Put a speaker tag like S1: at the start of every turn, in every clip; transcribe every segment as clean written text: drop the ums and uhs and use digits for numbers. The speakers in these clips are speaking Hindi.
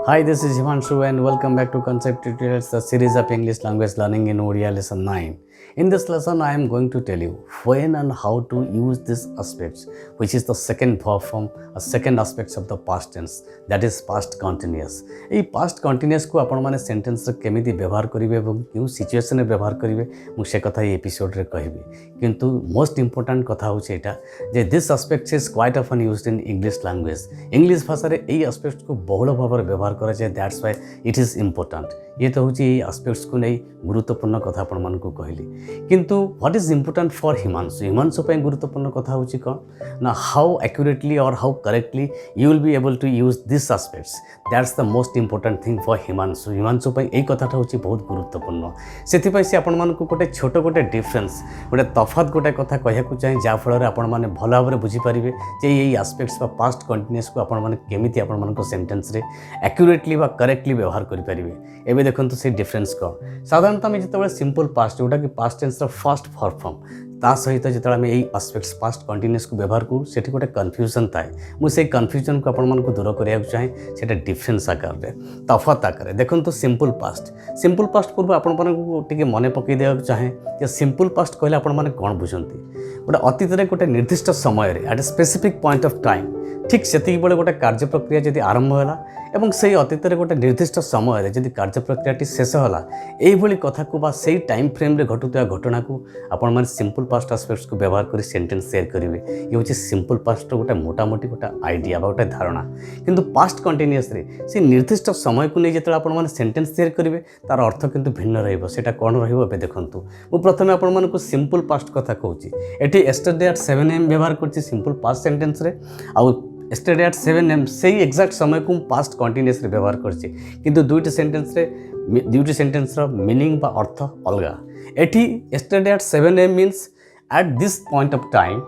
S1: Hi, this is Himanshu and welcome back to Concept Tutorials, the series of English language learning in Odia lesson 9. In this lesson, I am going to tell you when and how to use these aspects, which is the second verb form, a second aspects of the past tense, that is past continuous. এই past continuous को आपण माने सेंटेंस रे केमिति व्यवहार करिवे एवं क्यों सिचुएशन रे व्यवहार करिवे मु से कथा ए एपिसोड रे कहबी किंतु मोस्ट इंपोर्टेंट कथा होचे एटा जे this aspects is quite often used in English language English भाषा रे एई एस्पेक्ट्स को बहुल भाव रे व्यवहार करा जाय that's why it is important ये तो होची एई एस्पेक्ट्स को नै गुरुत्वपूर्ण कथा आपण मन को कहली किंतु what is important for Himanshu पे गुरुत्वपूर्ण कथा होची कोन ना हाउ एक्यूरेटली और how correctly you will be able to use this aspects that's the most important thing for Himanshu पे एई कथाटा होची बहुत गुरुत्वपूर्ण सेति पई से आपण मन को गोटे छोट गोटे डिफरेंस गोटे तफात गोटे कथा कहया को चाहे जा फल रे आपण माने भला भाबरे बुझी परिबे जे एई एस्पेक्ट्स बा पास्ट कंटीन्यूअस को आपण माने केमिति आपण मन को सेंटेंस रे एक्यूरेटली बा करेक्टली व्यवहार करि परिबे एबे देखंतु से डिफरेंस को साधारणतः में जतबे सिंपल पास्ट जोटा कि past tense row first form ता सहित जतबे हम एई एस्पेक्ट्स पास्ट कंटीन्यूअस को व्यवहार करू सेठी गोटे कन्फ्यूजन थाए मु से कन्फ्यूजन को आपण मन को दूर करिया चाहे सेटा डिफरेंस आकार रे तफात आकार देखंतु सिंपल पास्ट पूर्व आपण मन को टिके मने पकई देया चाहे जे सिंपल पास्ट कहले आपण माने कोन बुझंती गोटे अतीत रे गोटे निर्दिष्ट समय रे at a specific point of time ठीक सेति बेले गोटे कार्य प्रक्रिया जदि आरंभ होला एवं से अतीत रे गोटे निर्दिष्ट समय रे जदि कार्य प्रक्रियाटी शेष होला एई भली कथा को बा सेई टाइम फ्रेम रे घटुतया घटना को आपण माने सिंपल पास्ट एस्पेक्ट्स को व्यवहार करी सेंटेंस शेयर करिवे ये होची सिंपल पास्ट रो गोटे मोटा मोटी गोटे आइडिया बा गोटे धारणा किंतु पास्ट कंटीन्यूअस रे से निर्दिष्ट समय को नै जेतला आपण माने सेंटेंस शेयर करिवे तार अर्थ किंतु भिन्न रहइबो सेटा कोन रहइबो बे देखंतु मु प्रथमे आपण माने को सिंपल पास्ट कथा कहूची एठी यस्टरडे एट 7 am व्यवहार करची सिंपल पास्ट सेंटेंस रे आ yesterday at 7 am सही एक्जाक्ट समय को पास्ट कंटीन्यूअस रे व्यवहार करछि किंतु दुईटी सेंटेंस रो मीनिंग बा अर्थ अलगा एठी yesterday at 7 am means at this point of time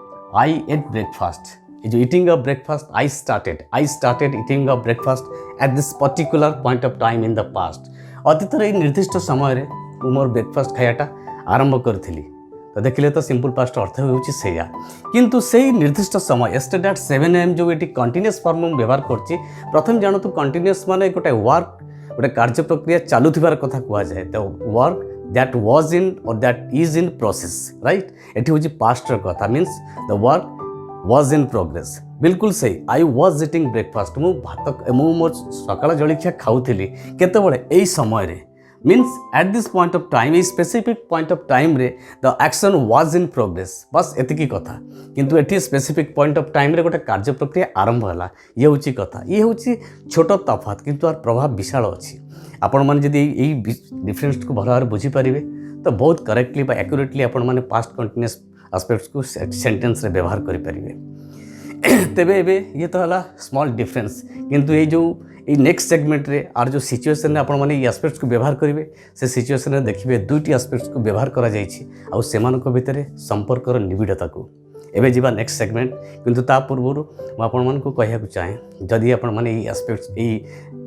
S1: I ate breakfast ये जो eating of breakfast I started eating of breakfast at this particular point of time in the past अतीत रे निर्दिष्ट समय रे मोर ब्रेकफास्ट खायाटा आरंभ करथिली तो देखिले तो सिंपल पास्ट अर्थ होउची सेया किंतु सेही निर्दिष्ट समय yesterday at 7 am जो एटी कंटीन्यूअस फॉर्म में व्यवहार करछि प्रथम जानो तो कंटीन्यूअस माने गोटे वर्क गोटे कार्य प्रक्रिया चालू थिबार कथा कुआ जाय तो वर्क दैट वाज इन और that is in process right eighty होची पास्ट र कथा means the work was in progress बिल्कुल सही आई वाज ईटिंग ब्रेकफास्ट मु भात मु मोर सकाळ जळिखिया खाउथिली केते बळे एई समय रे means at this point of time a specific point of time रे the action was in progress बस एतिकी कथा किंतु एटी स्पेसिफिक पॉइंट ऑफ टाइम रे गोटे कार्य प्रक्रिया आरंभ होला ये होची कथा ये होची छोट तफात किंतु आर प्रभाव विशाल अछि आपण माने जदी एई डिफरेंस को भला बुझी परिबे तो बहुत करेक्टली बा एक्यूरेटली आपण माने पास्ट कंटीन्यूअस एस्पेक्ट्स को सेंटेंस रे व्यवहार करि परिबे तेबे एबे ये तो हला स्मॉल डिफरेंस किंतु ए जो नेक्स्ट सेगमेंट रे आर जो सिचुएशन रे आपण माने ये एस्पेक्ट्स को व्यवहार करिवे से सिचुएशन रे देखिबे दुईटी एस्पेक्ट्स को व्यवहार करा जायछि आ सेमानक भितरे संपर्क रो निबिडता को एबे जीवा नेक्स्ट सेगमेंट किंतु ता पूर्वरु म आपण मन को कहया को चाहे जदि आपण माने ये एस्पेक्ट्स ए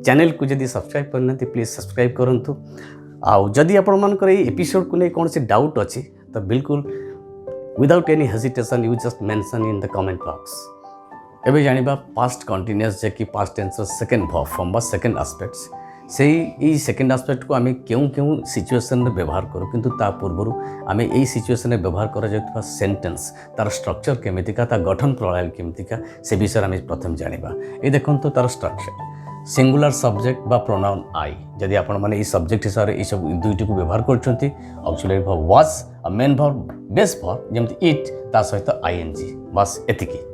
S1: चैनल को जदि सब्सक्राइब करनथि प्लीज सब्सक्राइब करंतु आ जदि आपण मन को ए एपिसोड को नै कोन से डाउट अछि तो बिल्कुल without any hesitation you just mention in the comment box एबे जानिबा पास्ट कंटीन्यूअस जे कि past tense second verb form बा सेकंड एस्पेक्ट्स सेही सेकंड एस्पेक्ट को आमे क्यों सिचुएशन रे व्यवहार करू किंतु ता पूर्वरु आमे एई सिचुएशन रे व्यवहार करा जायतबा सेंटेंस तार स्ट्रक्चर केमितिका ता गठन प्रणाली केमितिका से विषय आमे प्रथम जानिबा ए देखंतु तार स्ट्रक्चर सिंगुलर सब्जेक्ट बा प्रोनाउन आई जदि आपण माने ई सब्जेक्ट हिसाब रे ई सब दुईटी को व्यवहार करछंती auxiliary verb was a main verb base verb जेमति इट ता सहित आईएनजी बस एतिकी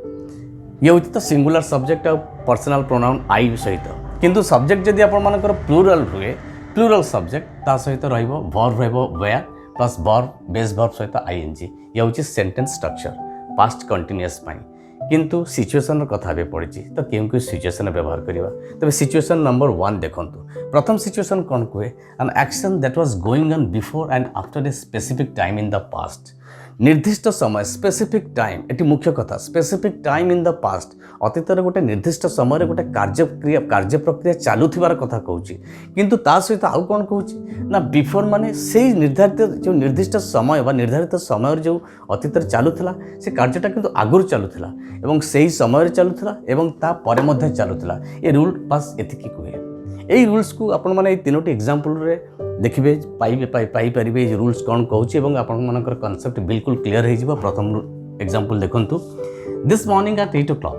S1: ये होती तो सिंगुलर सब्जेक्ट और पर्सनल प्रोनाउन आई सहित किंतु सब्जेक्ट जदि आपण मानकर प्लूरल हुए प्लूरल सब्जेक्ट ता सहित रहइबो वर्ब रहइबो were plus verb base verb सहित आईएनजी ये होची सेंटेंस स्ट्रक्चर पास्ट कंटीन्यूअस पाई किंतु सिचुएशन कथा बे पड़िछि तो केउ सिचुएशन व्यवहार करिवा तबे सिचुएशन नंबर 1 देखंतु प्रथम सिचुएशन कोन कुए N action that was going on before and after a specific time in the past निर्दिष्ट समय स्पेसिफिक टाइम एटी मुख्य कथा specific time in the past अतीत रे गोटे निर्दिष्ट समय रे गोटे कार्य प्रक्रिया चालू थिबार कथा कहूची किंतु ता सहित आउ कोन कहूची ना बिफोर माने सेही निर्धारित जो निर्दिष्ट समय बा निर्धारित समय जो अतीत रे चालू थिला से कार्यटा किंतु आगुर चालू थिला एवं सेही समय रे चालू थिला एवं ता परे मध्ये चालू थिला ए रूल पास एतिकी कुए এই রুলস को आपण माने এই তিনোটি एग्जांपल रे देखिबे पाई परिबे ये रूल्स कौन कहूँ और आपण मानकर कॉन्सेप्ट बिल्कुल क्लियर हो प्रथम एग्जांपल देखंतु this morning at 8 o'clock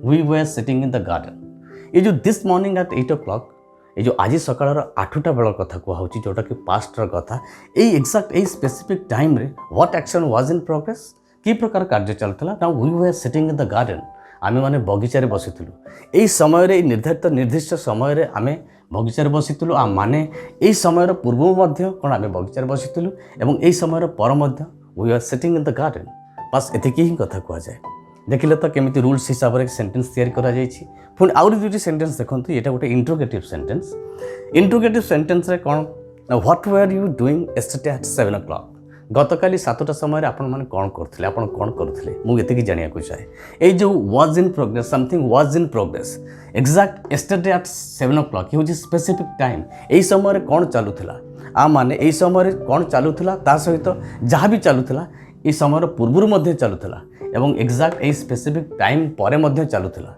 S1: we were sitting in the garden ये जो दिस मॉर्निंग एट 8 o'clock ये जो आज सकाळ 8टा बेल कथा कहूँ जोटा कि पास्ट कथा ये एक्जाक्ट ये स्पेसिफिक टाइम रे what action was in progress कि प्रकार कार्य चलता now we were sitting in the garden आमे माने बगीचारे बसिथिलु एई समय रे निर्दिष्ट समय रे आमे बगीचारे बसिथिलु आ माने एई समय रे पूर्व मध्य कोन आमे बगीचारे बसिथिलु एवं एई समय रे पर मध्य we are sitting in the garden बस एतिकी ही कथा कुआ जाय देखिले तो केमिति रूल्स हिसाब रे सेंटेंस तयार करा जायछि पुन आउरी दुटी सेंटेंस देखंतु एटा गोटे इंट्रोगेटिव सेंटेंस रे कोन what were you doing yesterday at 7 o'clock गतकाली 7टा समय आपण माने कोन करथिले आपण कोन करथिले मु एतिकी जानिया को चाहे ए जो was in progress something was in progress exact yesterday at 7 o'clock ये स्पेसिफिक टाइम एई समय रे कोन चालुथिला आ माने एई समय रे कोन चालुथिला ता सहित जहाँ भी चालुथिला ए समय रे पूर्वरु मध्ये चालुथिला एवं एक्जाक्ट ए स्पेसिफिक टाइम परे मध्ये चालुथिला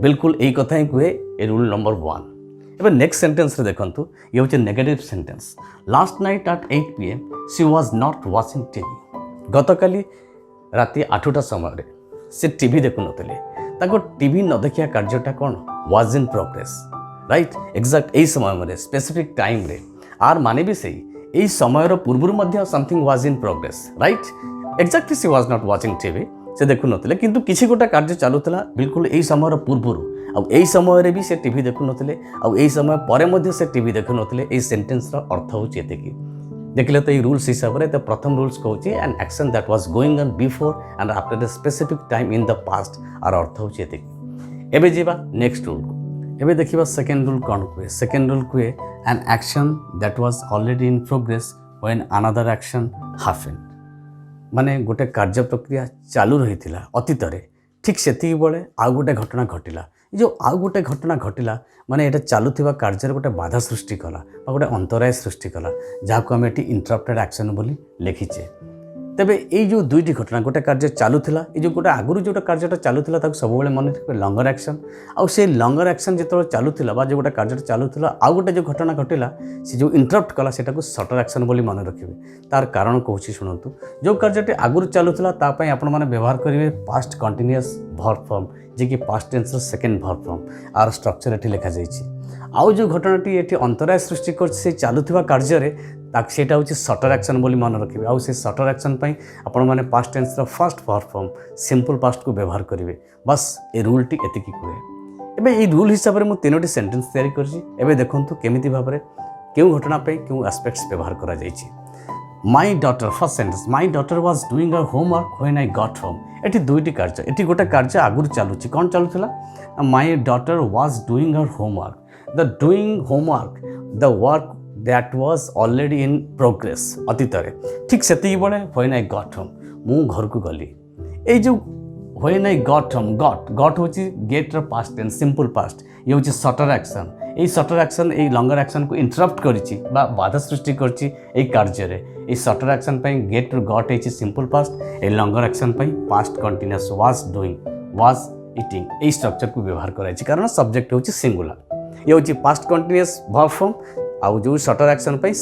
S1: बिल्कुल एई कथा ही कुए ए रूल नंबर 1 एबे नेक्स्ट सेंटेंस रे देखंतु ये होचे negative sentence last night at 8 PM she was not watching TV गतकाली राति 8टा समय रे से टीवी देखु नथिले ताको टीवी न देखिया कार्यटा कोन was in progress right exact एई समय मरे स्पेसिफिक टाइम रे आर माने भी सही एई समय रो पूर्वरु मध्ये something was in progress right exactly she was not watching TV से देखु नथिले किंतु किछि गोटा कार्य चालुतला बिल्कुल एई समय रो पूर्वरु आ एई समय रे भी से टीवी देखु नथिले आ एई समय परे मध्ये से टीवी देखु नथिले एई सेंटेंस रो अर्थ होची एतेकी देखले तो ये रूल्स हिसाब रे तो प्रथम रूल्स कहूची an action that was going on before and after the specific time in the past आर अर्थ होची एतेकी एबे जीवा नेक्स्ट रूल को एबे देखिबा सेकंड रूल कोन कुए सेकंड रूल कुए N action that was already in progress when another action happened माने गोटे कार्य प्रक्रिया चालू रही अतीत ठीक से बेले आउ गोटे घटना घटिला जो आउ गोटे घटना घटिला माने एटा चालुथिबा कार्य गोटे बाधा सृष्टि कला गोटे अंतराय सृष्टि कला जहाँ को आम ये इंटरप्टेड एक्शन बोली लिखीचे तेबे ये जो दुईटी घटना गोटे कार्य चालूला ये जो गोटे आगुरी जो कार्यटा चालूला सब मन रखिए लंगर एक्शन आउ से लंगर एक्शन जो चालूला जो गोटे कार्य चालूला आउ गोटे जो घटना घटिला से जो इंटरप्ट कला से शॉर्टर एक्शन बोली मन रखिए तार कारण कहूँ शुणु जो कार्यटी आगुरी चालूला आपण मैंने व्यवहार करेंगे पास्ट कंटिन्यूअस वर्ब फॉर्म जी कि past tense second verb form आर स्ट्रक्चर ये लिखा जाइए आउ जो घटनाटी ये अंतराय सृष्टि कर चालुवा कार्य सेटा हूँ शॉर्टर एक्शन बोली मन रखिए आउ से शॉर्टर एक्शन आपण मैंने past tense first verb form simple past को व्यवहार करेंगे बस ये रूलटी एतिकी कहे एबे ये रूल हिसाब से मुझे तीनोटी सेंटेंस तैयारी कर देखूँ केमिति भाव में क्यों घटना क्यों एस्पेक्ट्स व्यवहार करा जाइए my daughter first sentence my daughter was doing her homework when I got home एटी दुईटी कार्य एटी गोटे कार्य आगुरी चलुची कौन चलुला my daughter was doing her homework the doing homework the work that was already in progress अतीत ठीक से बेले व्हेन आई गॉट होम मु घर को गली ये जो when I got home got हूँ गेट र पास्ट टेंस सिंपल पास्ट ये हूँ शॉर्टर एक्शन ये शॉर्टर एक्शन ये लंगर एक्शन को इंटरप्ट करिछि बा बाधा सृष्टि करछि ए कार्य रे ए शॉर्टर एक्शन पई गेट रू गॉट है सिंपल पास्ट ए लंगर एक्शन पई past continuous was doing was eating A structure को व्यवहार कराई कारण सब्जेक्ट हूँ सिंगुलर ये हूँ पास्ट कंटिन्यूअस वर्ब फॉर्म आउ जो शॉर्टर एक्शन पई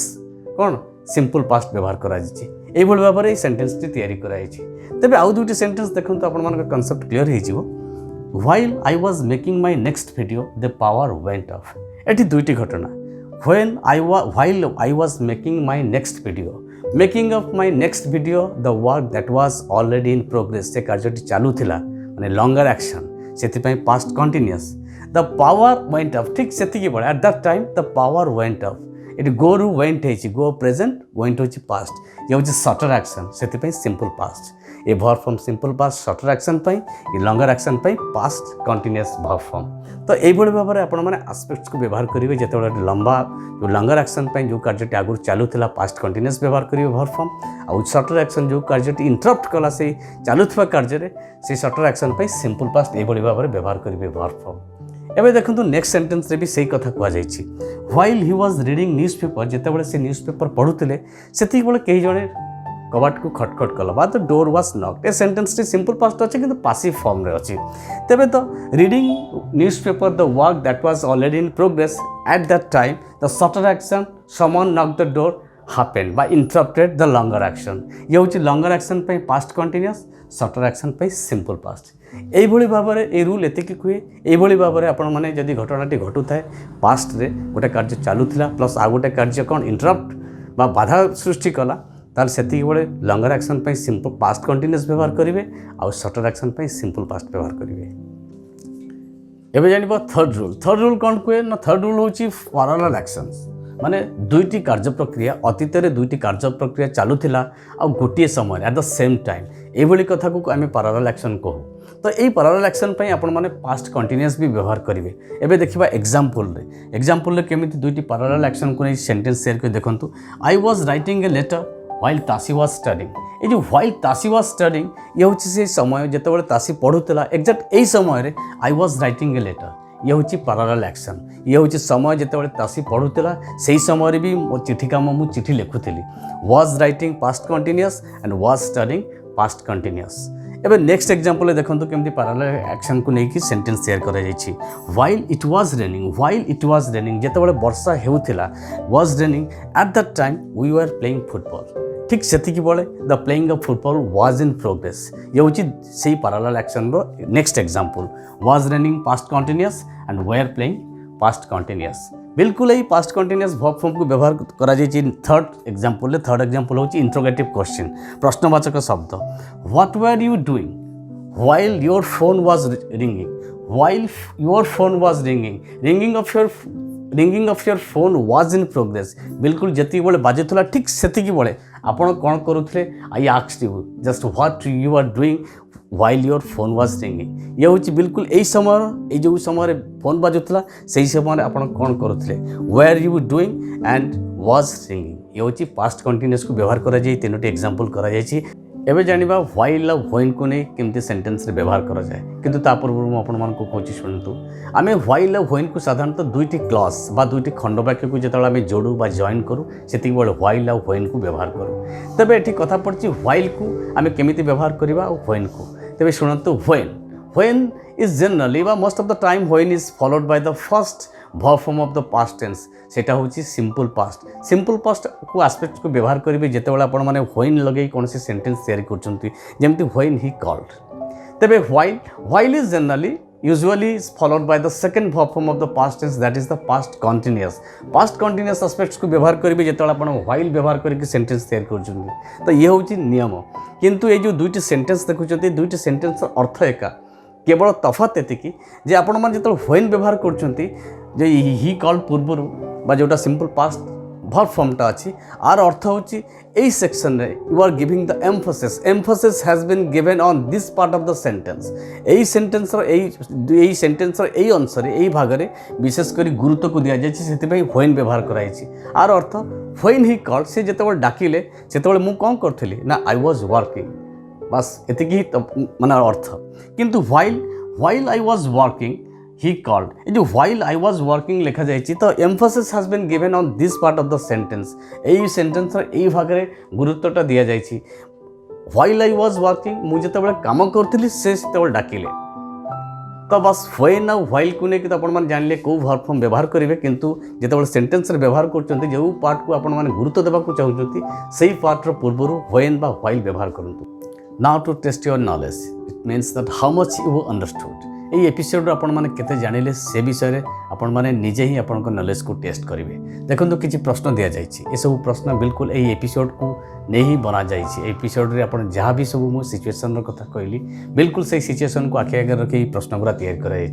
S1: कौन सिंपल पास्ट व्यवहार करा जाइछि एई भल भाव रे सेंटेंस टी तयारी कराई छि तबे आउ दुटी सेंटेंस देखन तो आपण मान कांसेप्ट क्लियर हे जिवो While I was making my next video, the power went off. एटी दुईटी घटना while I was making my next my next video the work that was already in progress से कार्यटी चालू थिला माने longer action सेति past continuous the power went off ठीक सेति बडा at that time the power went off it go ru went है go present went होची past ये होची shorter action सेति simple past ए verb form simple past shorter action ये longer action past continuous verb form तो यही भाव में आपण मैंने एस्पेक्ट्स को व्यवहार करेंगे जो लंबा जो लंगर एक्शन जो कार्यटी आगुरी चालूला पास्ट कंटिन्यूअस व्यवहार करेंगे वर्ब फॉर्म आउ शॉर्टर एक्शन जो कार्यटी इंटरप्ट कला से चालुवा कार्य से शॉर्टर एक्शन सिंपल पास्ट यही भाव में व्यवहार करेंगे वर्ब फॉर्म एवं देखो नेक्स्ट सेंटेंस रे भी सही कथा कहुई while he was reading newspaper जिते बड़े से न्यूज़पेपर पढ़ुते से कई जड़े कबाट को खटखट कला बा the door was knocked a sentence T simple past अच्छे किंतु पासिव फॉर्म रे अच्छी तेबे तो reading newspaper the work that was already in progress eight that time the shorter action someone knock the door happened बा इंटरप्टेड द लॉन्गर एक्शन ये होची लॉन्गर एक्शन पे पास्ट कंटीन्यूअस शॉर्टर एक्शन पे सिंपल पास्ट एई भली भाबरे ए रूल एतिकी कुए एई भली भाबरे आपण माने जदी घटनाटी घटु थाए पास्ट रे गोटे कार्य चालुथिला प्लस आ गोटे कार्य कोन इंटरप्ट बा बाधा सृष्टि कला ताल सेति बेले लॉन्गर एक्शन पे सिंपल पास्ट कंटीन्यूअस व्यवहार करिवे आ शॉर्टर एक्शन पे सिंपल पास्ट व्यवहार करिवे एबे जानिबो थर्ड रूल कोन कुए ना थर्ड रूल होची पैरेलल एक्शंस माने दुईटी कार्य प्रक्रिया अतीत रे दुईटी कार्य प्रक्रिया चालुथिला आ गोटे समय एट द सेम टाइम एभली कथा को आमे पैरेलल एक्शन कहू तो यही पैरेलल एक्शन पे आपण माने पास्ट कंटीन्यूअस भी व्यवहार करिवे एबे देखिबा एग्जांपल रे केमिति दुईटी पैरेलल एक्शन को नै सेंटेंस शेयर कर देखंतु I was writing a letter while तासी वाज स्टडीइंग ये जो व्हाइल तासी वाज स्टडीइंग ये होची से समय जेतेबेले तासी पढुतला एग्जैक्ट एही समय रे I was writing a letter ये हूँ पैरेलल एक्शन ये हूँ समय जितेबाला तासी पढ़ुला से समय भी मो चिठी काम मु चिठी लिखुली was writing past continuous and was studying past continuous एबे नेक्स्ट एग्जांपल देखंतु केमती पैरेलल एक्शन को लेकिन सेंटेंस शेयर करा जायछि व्हाइल इट वाज रेनिंग जेतेबाला वर्षा हेउथिला was raining at that time we were playing football ठीक सेतिकी बेले the playing of football was in progress ये होची सेही पैरेलल एक्शन रो next example was running past continuous and were playing past continuous बिल्कुल ही पास्ट कंटीन्यूअस वर्ब फॉर्म को व्यवहार करा जायछि थर्ड एग्जांपल होची इंट्रोगेटिव क्वेश्चन प्रश्नवाचक शब्द what were you doing while your phone was ringing of your phone was in progress बिल्कुल जति बेले बाजुला ठीक सेतिकी बेले आपण कौन करुले I asked you just what you are doing while your phone was ringing ये हूँ बिल्कुल यही समय जो समय फोन बाजुला से समय आपण कौन करुले were you doing and was ringing ये हूँ पास्ट कंटीन्यूअस को व्यवहार करा जाए तीनोटी एग्जांपल करा जाए एबे जानिबा व्हाइल और व्हेन को नहीं केमती सेंटेंस रे व्यवहार करा जाए किंतु ता पूर्व मु आपण मान को कहूँ शुणु आमे व्हाइल और व्हेन को साधारणतः दुईटी क्लॉज बा दुईटी खंडवाक्य को जेतला आमे जोड़ू बा जॉइन करू सेति बेले व्हाइल और व्हेन को व्यवहार करू तबे एठी कथा पड़छि व्हाइल को आमे केमिति व्यवहार करबा और व्हेन को तबे शुणंतु व्हेन इज जनरली बा most of the time when is followed by the first verb form of the past tense सेटा होची सिंपल पास्ट को एस्पेक्ट को व्यवहार करेंगे जितेबाला आपण माने व्हेन लगे कौन सी सेंटेंस तैयारी करछंती जेमति व्हेन ही कॉल्ड तबे while is generally usually is followed by the second verb form of the past tense that is the past continuous aspects को व्यवहार करेंगे जितेबाला आपण व्हाइल व्यवहार करके सेंटेंस तैयारी करछंती तो ये होची नियम किंतु ये जो दुईटी सेंटेंस देखुछंती दुईटी सेंटेंस अर्थ एका केवल तफात एतिकी जे आपण मान जेतल व्हेन व्यवहार करछंती जे ही कॉल्ड पूर्वर बा जोटा सिंपल पास्ट वर्ब फॉर्मटा अच्छी आर अर्थ होची एई सेक्शन रे you are giving the emphasis has been given on this part of the sentence एई सेंटेंस रो एई सेंटेंस रो एई अंश रे एई भाग रे विशेष करी गुरुत्व को दिया जायछि सेति पई व्हेन व्यवहार कराइछि आर अर्थ व्हेन ही कॉल्ड से जेतेबेले डाकिले सेतेबेले मु कोन करथली ना आई वाज वर्किंग बस एतिकी माने अर्थ किंतु while I was working he called ये जो व्हाइल आई वाज वर्किंग लिखा जायछि तो emphasis has been given on this part of the sentence एई सेंटेंस रो एई भाग रे गुरुत्वटा दिया जायछि व्हाइल आई वाज वर्किंग मु जेतेबेले काम करथली से सेतेबेले डाकिले तो बस व्हेन और व्हाइल को लेकिन तो आपण जानले को वर्ब फॉर्म व्यवहार करेंगे किंतु जेतेबेले सेंटेंस रे व्यवहार करछंती जो पार्ट को आपण माने गुरुत्व देबा को चाहउछंती सेही पार्ट रो पूर्वरु व्हेन बा व्हाइल व्यवहार करंतु now to test your knowledge it means that how much you understood ये एपिसोड आपण माने केते जानिले से विषय आपण माने निजे ही आपण को नॉलेज को टेस्ट करेंगे देखो किसी प्रश्न दिया जाइए ये सब प्रश्न बिल्कुल यही एपिसोड को नहीं ही बना जाइए एपिसोड रे आपण जहाँ भी सब मो सिचुएशन कथा कहली बिल्कुल से सिचुएशन को आखि आगे रखी प्रश्न गुरा तैयार कराई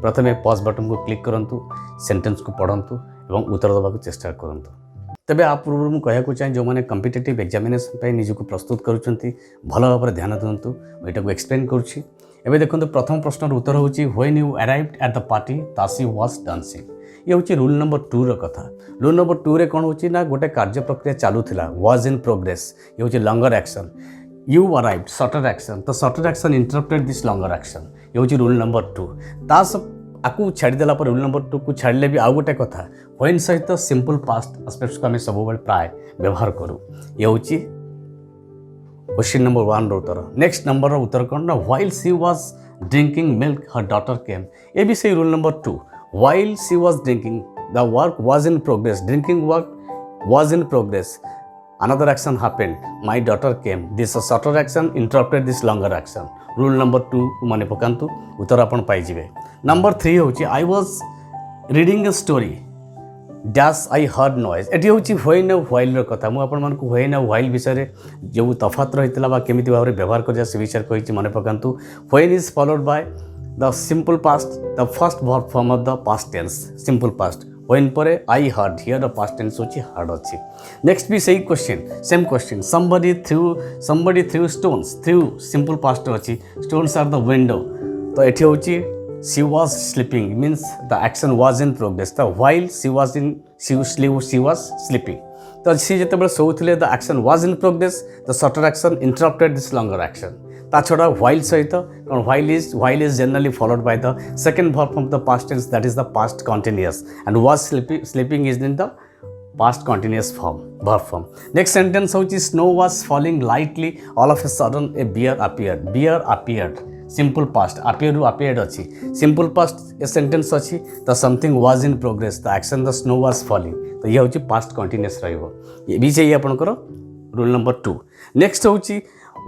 S1: प्रथमे पॉज बटन को क्लिक करूँ सेंटेंस को पढ़ंतु और उत्तर देवा चेष्टा करूँ तेबे आप पूर्व मुझे कहना चाहे जो मैंने कॉम्पिटिटिव एग्जामिनेशन निजक प्रस्तुत करुँच भल भाव में ध्यान दिंतु यहाँ एक्सप्लेन करुँची एबे देखो प्रथम प्रश्न उत्तर हूँ when you arrived at the party तासी वाज डांसिंग ये हूँ रूल नंबर 2 कथा रूल नंबर 2 रे कौन होची ना गोटे कार्य प्रक्रिया चालूला वाज इन प्रोग्रेस ये हूँ longer action you arrived shorter action तो shorter action interrupted this longer action ये हूँ रूल नंबर 2 आपको छाड़देला रूल नंबर 2 को छाड़ले भी आउ गोटे कथा व्हेन सहित सिंपल पास्ट एस्पेक्ट्स को आम सब प्राय व्यवहार करूँ ये हूँ क्वेश्चन नंबर 1 रो उत्तर। नेक्स्ट नंबर रो उत्तर कौन ना while she was drinking milk her daughter came. ये भी सही rule number 2। While she was drinking the work was in progress, drinking work was in progress, another action happened, my daughter came, this a shorter action interrupted this longer action। Rule number 2 को माने पकांतु, उत्तर आपण पाई जिवे। नंबर 3 होची I was reading a story dash I heard noise. Eighty होची व्हेन आ व्हाइल रो कथा। मु आपण मानकु व्हेन आ व्हाइल विषय जो तफात रहितला बा केमिति भाबरे व्यवहार करिया से विषय कहिछि माने पकांतु। When is followed by the simple past, the first verb form of the past tense, simple past. When परे I heard, here the past tense होची हर्ड अछि। नेक्स्ट भी सही question, same question. somebody threw stones, threw simple past अछि, stones आर द विंडो। तो एठी होची she was sleeping means the action was in progress, the while she was sleeping। तो सी जेतेबेले सोउथिले the action was in progress, the shorter action interrupted this longer action। ता छोड़ा while सहित कारण while is generally followed by the second verb from the past tense, that is the past continuous, and was sleeping is in the past continuous form, verb form। next sentence होची snow was falling lightly, all of a sudden a bear appeared, simple past, appeared अच्छी, simple past a sentence अच्छी, the something was in progress, the action the snow was falling, तो ये होची past continuous रहिबो। ये भी चाहिए आपनकर रूल नंबर 2। नेक्स्ट होची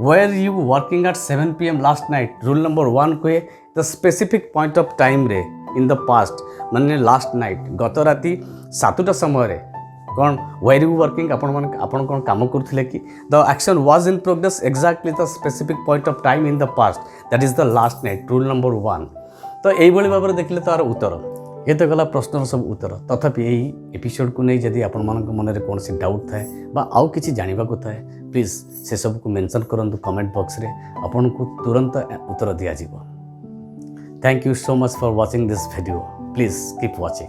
S1: were you working at 7 PM last night। Rule number 1 कहे the specific point of time रे in the past माने last night, गत राति 7टा समय रे कौन were you working आपण कौन काम करथिले कि the action was in progress exactly the specific point of time in the past, that is the last night, rule number 1। तो एई भली भाबरे देखले तार उत्तर ये तो गला प्रश्नर सब उत्तर। तथापि यही एपिसोड को नहीं जदि आपण मानक मन रे कोनसी डाउट थाए बा आउ किछि जानिबा को थाए, प्लीज से सब को मेंशन करंतु कमेंट बॉक्स रे, आपण को तुरंत उत्तर दिया जिवो। Thank you so much for watching this video, please keep watching.